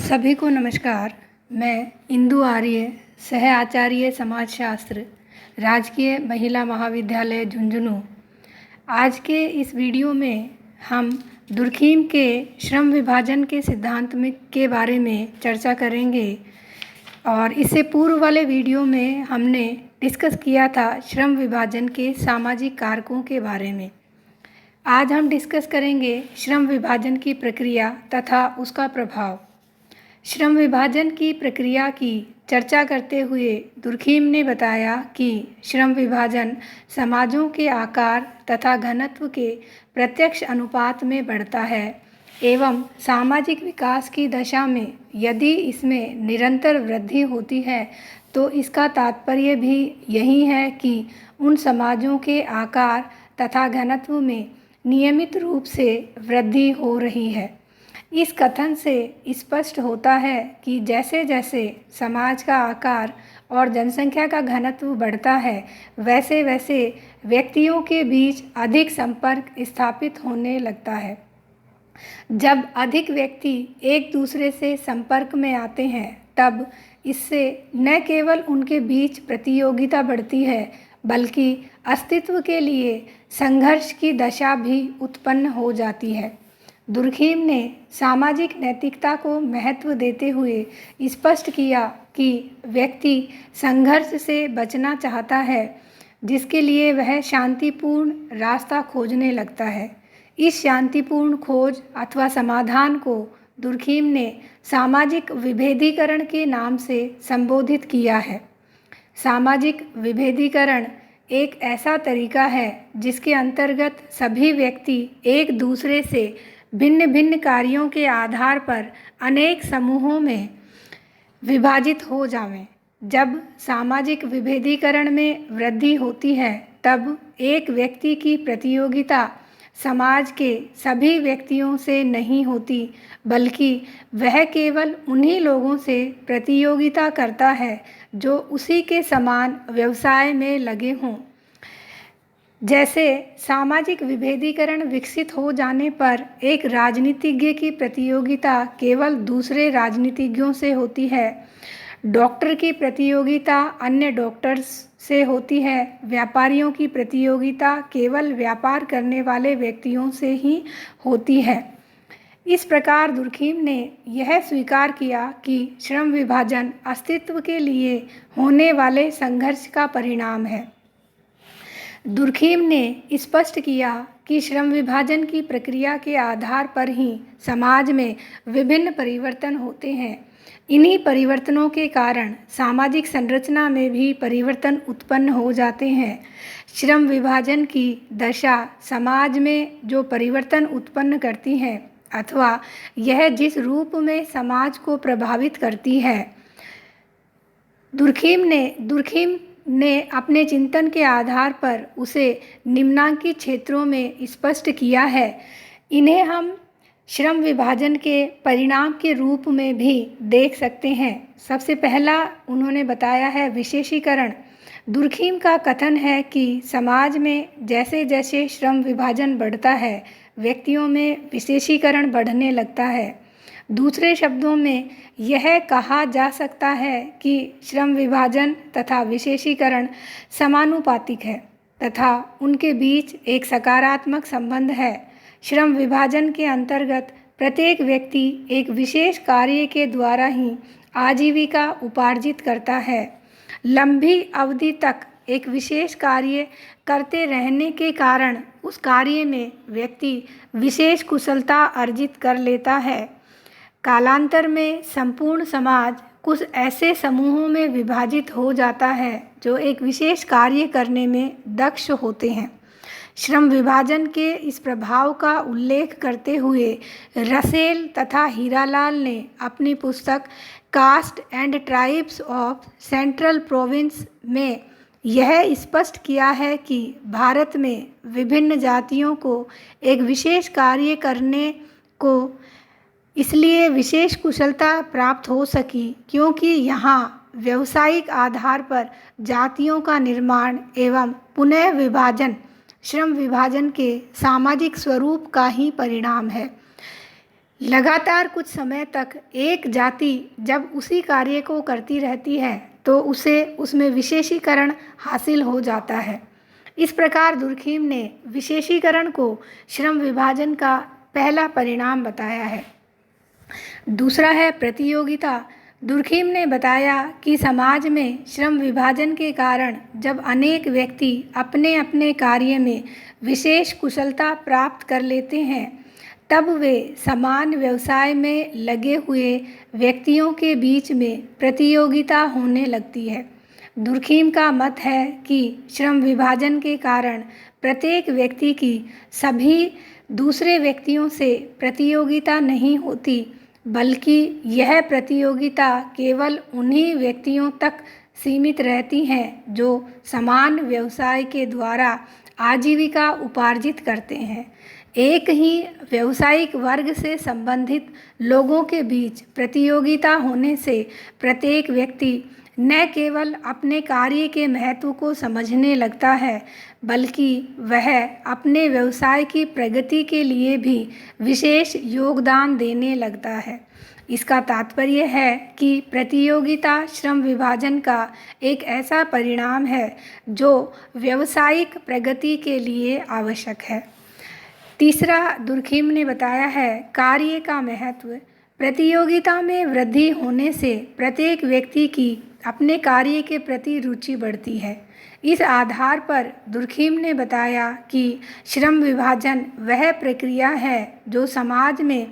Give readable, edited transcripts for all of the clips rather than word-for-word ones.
सभी को नमस्कार। मैं इंदु आर्य, सह आचार्य समाजशास्त्र, राजकीय महिला महाविद्यालय झुंझुनू। आज के इस वीडियो में हम दुर्खीम के श्रम विभाजन के सिद्धांत में के बारे में चर्चा करेंगे। और इससे पूर्व वाले वीडियो में हमने डिस्कस किया था श्रम विभाजन के सामाजिक कारकों के बारे में। आज हम डिस्कस करेंगे श्रम विभाजन की प्रक्रिया तथा उसका प्रभाव। श्रम विभाजन की प्रक्रिया की चर्चा करते हुए दुर्खीम ने बताया कि श्रम विभाजन समाजों के आकार तथा घनत्व के प्रत्यक्ष अनुपात में बढ़ता है एवं सामाजिक विकास की दशा में यदि इसमें निरंतर वृद्धि होती है तो इसका तात्पर्य भी यही है कि उन समाजों के आकार तथा घनत्व में नियमित रूप से वृद्धि हो रही है। इस कथन से स्पष्ट होता है कि जैसे जैसे समाज का आकार और जनसंख्या का घनत्व बढ़ता है वैसे वैसे व्यक्तियों के बीच अधिक संपर्क स्थापित होने लगता है। जब अधिक व्यक्ति एक दूसरे से संपर्क में आते हैं तब इससे न केवल उनके बीच प्रतियोगिता बढ़ती है बल्कि अस्तित्व के लिए संघर्ष की दशा भी उत्पन्न हो जाती है। दुर्खीम ने सामाजिक नैतिकता को महत्व देते हुए स्पष्ट किया कि व्यक्ति संघर्ष से बचना चाहता है जिसके लिए वह शांतिपूर्ण रास्ता खोजने लगता है। इस शांतिपूर्ण खोज अथवा समाधान को दुर्खीम ने सामाजिक विभेदीकरण के नाम से संबोधित किया है। सामाजिक विभेदीकरण एक ऐसा तरीका है जिसके अंतर्गत सभी व्यक्ति एक दूसरे से भिन्न भिन्न कार्यों के आधार पर अनेक समूहों में विभाजित हो जावें। जब सामाजिक विभेदीकरण में वृद्धि होती है तब एक व्यक्ति की प्रतियोगिता समाज के सभी व्यक्तियों से नहीं होती बल्कि वह केवल उन्हीं लोगों से प्रतियोगिता करता है जो उसी के समान व्यवसाय में लगे हों। जैसे सामाजिक विभेदीकरण विकसित हो जाने पर एक राजनीतिज्ञ की प्रतियोगिता केवल दूसरे राजनीतिज्ञों से होती है, डॉक्टर की प्रतियोगिता अन्य डॉक्टर्स से होती है, व्यापारियों की प्रतियोगिता केवल व्यापार करने वाले व्यक्तियों से ही होती है। इस प्रकार दुर्खीम ने यह स्वीकार किया कि श्रम विभाजन अस्तित्व के लिए होने वाले संघर्ष का परिणाम है। दुर्खीम ने स्पष्ट किया कि श्रम विभाजन की प्रक्रिया के आधार पर ही समाज में विभिन्न परिवर्तन होते हैं। इन्हीं परिवर्तनों के कारण सामाजिक संरचना में भी परिवर्तन उत्पन्न हो जाते हैं। श्रम विभाजन की दशा समाज में जो परिवर्तन उत्पन्न करती है अथवा यह जिस रूप में समाज को प्रभावित करती है, दुर्खीम ने अपने चिंतन के आधार पर उसे निम्नांकित क्षेत्रों में स्पष्ट किया है। इन्हें हम श्रम विभाजन के परिणाम के रूप में भी देख सकते हैं। सबसे पहला उन्होंने बताया है विशेषीकरण। दुर्खीम का कथन है कि समाज में जैसे जैसे श्रम विभाजन बढ़ता है व्यक्तियों में विशेषीकरण बढ़ने लगता है। दूसरे शब्दों में यह कहा जा सकता है कि श्रम विभाजन तथा विशेषीकरण समानुपातिक है तथा उनके बीच एक सकारात्मक संबंध है। श्रम विभाजन के अंतर्गत प्रत्येक व्यक्ति एक विशेष कार्य के द्वारा ही आजीविका उपार्जित करता है। लंबी अवधि तक एक विशेष कार्य करते रहने के कारण उस कार्य में व्यक्ति विशेष कुशलता अर्जित कर लेता है। कालांतर में संपूर्ण समाज कुछ ऐसे समूहों में विभाजित हो जाता है जो एक विशेष कार्य करने में दक्ष होते हैं। श्रम विभाजन के इस प्रभाव का उल्लेख करते हुए रसेल तथा हीरालाल ने अपनी पुस्तक caste and tribes of central province में यह स्पष्ट किया है कि भारत में विभिन्न जातियों को एक विशेष कार्य करने को इसलिए विशेष कुशलता प्राप्त हो सकी क्योंकि यहाँ व्यावसायिक आधार पर जातियों का निर्माण एवं पुनः विभाजन श्रम विभाजन के सामाजिक स्वरूप का ही परिणाम है। लगातार कुछ समय तक एक जाति जब उसी कार्य को करती रहती है तो उसे उसमें विशेषीकरण हासिल हो जाता है। इस प्रकार दुर्खीम ने विशेषीकरण को श्रम विभाजन का पहला परिणाम बताया है। दूसरा है प्रतियोगिता। दुर्खीम ने बताया कि समाज में श्रम विभाजन के कारण जब अनेक व्यक्ति अपने अपने कार्य में विशेष कुशलता प्राप्त कर लेते हैं तब वे समान व्यवसाय में लगे हुए व्यक्तियों के बीच में प्रतियोगिता होने लगती है। दुर्खीम का मत है कि श्रम विभाजन के कारण प्रत्येक व्यक्ति की सभी दूसरे व्यक्तियों से प्रतियोगिता नहीं होती, बल्कि यह प्रतियोगिता केवल उन्हीं व्यक्तियों तक सीमित रहती है जो समान व्यवसाय के द्वारा आजीविका उपार्जित करते हैं। एक ही व्यावसायिक वर्ग से संबंधित लोगों के बीच प्रतियोगिता होने से प्रत्येक व्यक्ति न केवल अपने कार्य के महत्व को समझने लगता है, बल्कि वह अपने व्यवसाय की प्रगति के लिए भी विशेष योगदान देने लगता है। इसका तात्पर्य है कि प्रतियोगिता श्रम विभाजन का एक ऐसा परिणाम है जो व्यावसायिक प्रगति के लिए आवश्यक है। तीसरा दुर्खीम ने बताया है कार्य का महत्व। प्रतियोगिता में वृद्धि होने से प्रत्येक व्यक्ति की अपने कार्य के प्रति रुचि बढ़ती है। इस आधार पर दुर्खीम ने बताया कि श्रम विभाजन वह प्रक्रिया है जो समाज में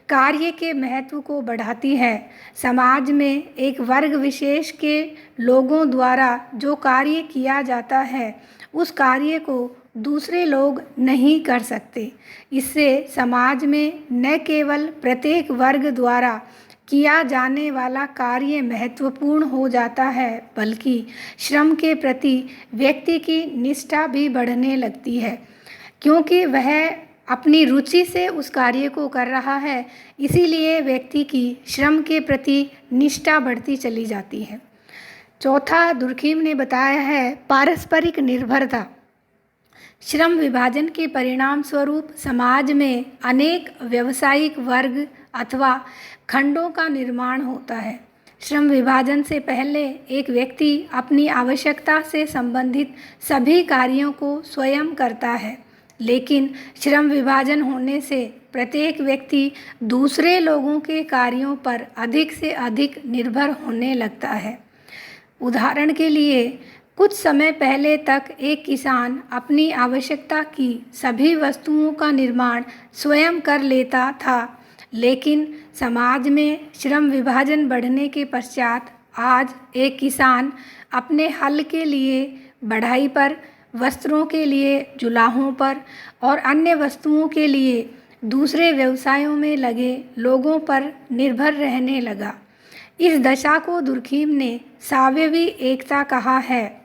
कार्य के महत्व को बढ़ाती है। समाज में एक वर्ग विशेष के लोगों द्वारा जो कार्य किया जाता है उस कार्य को दूसरे लोग नहीं कर सकते। इससे समाज में न केवल प्रत्येक वर्ग द्वारा किया जाने वाला कार्य महत्वपूर्ण हो जाता है, बल्कि श्रम के प्रति व्यक्ति की निष्ठा भी बढ़ने लगती है, क्योंकि वह अपनी रुचि से उस कार्य को कर रहा है। इसीलिए व्यक्ति की श्रम के प्रति निष्ठा बढ़ती चली जाती है। चौथा दुर्खीम ने बताया है पारस्परिक निर्भरता। श्रम विभाजन के परिणाम स्वरूप समाज में अनेक व्यावसायिक वर्ग अथवा खंडों का निर्माण होता है। श्रम विभाजन से पहले एक व्यक्ति अपनी आवश्यकता से संबंधित सभी कार्यों को स्वयं करता है, लेकिन श्रम विभाजन होने से प्रत्येक व्यक्ति दूसरे लोगों के कार्यों पर अधिक से अधिक निर्भर होने लगता है। उदाहरण के लिए कुछ समय पहले तक एक किसान अपनी आवश्यकता की सभी वस्तुओं का निर्माण स्वयं कर लेता था, लेकिन समाज में श्रम विभाजन बढ़ने के पश्चात आज एक किसान अपने हल के लिए बढ़ाई पर, वस्त्रों के लिए जुलाहों पर और अन्य वस्तुओं के लिए दूसरे व्यवसायों में लगे लोगों पर निर्भर रहने लगा। इस दशा को दुर्खीम ने सावयवी एकता कहा है।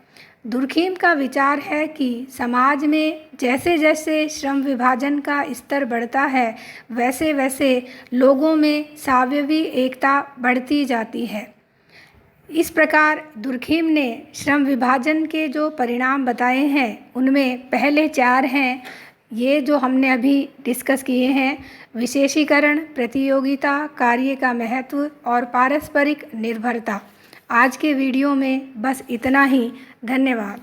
दुर्खीम का विचार है कि समाज में जैसे जैसे श्रम विभाजन का स्तर बढ़ता है, वैसे वैसे लोगों में सावयवी एकता बढ़ती जाती है। इस प्रकार दुर्खीम ने श्रम विभाजन के जो परिणाम बताए हैं उनमें पहले 4 हैं, ये जो हमने अभी डिस्कस किए हैं: विशेषीकरण, प्रतियोगिता, कार्य का महत्व और पारस्परिक निर्भरता। आज के वीडियो में बस इतना ही। धन्यवाद।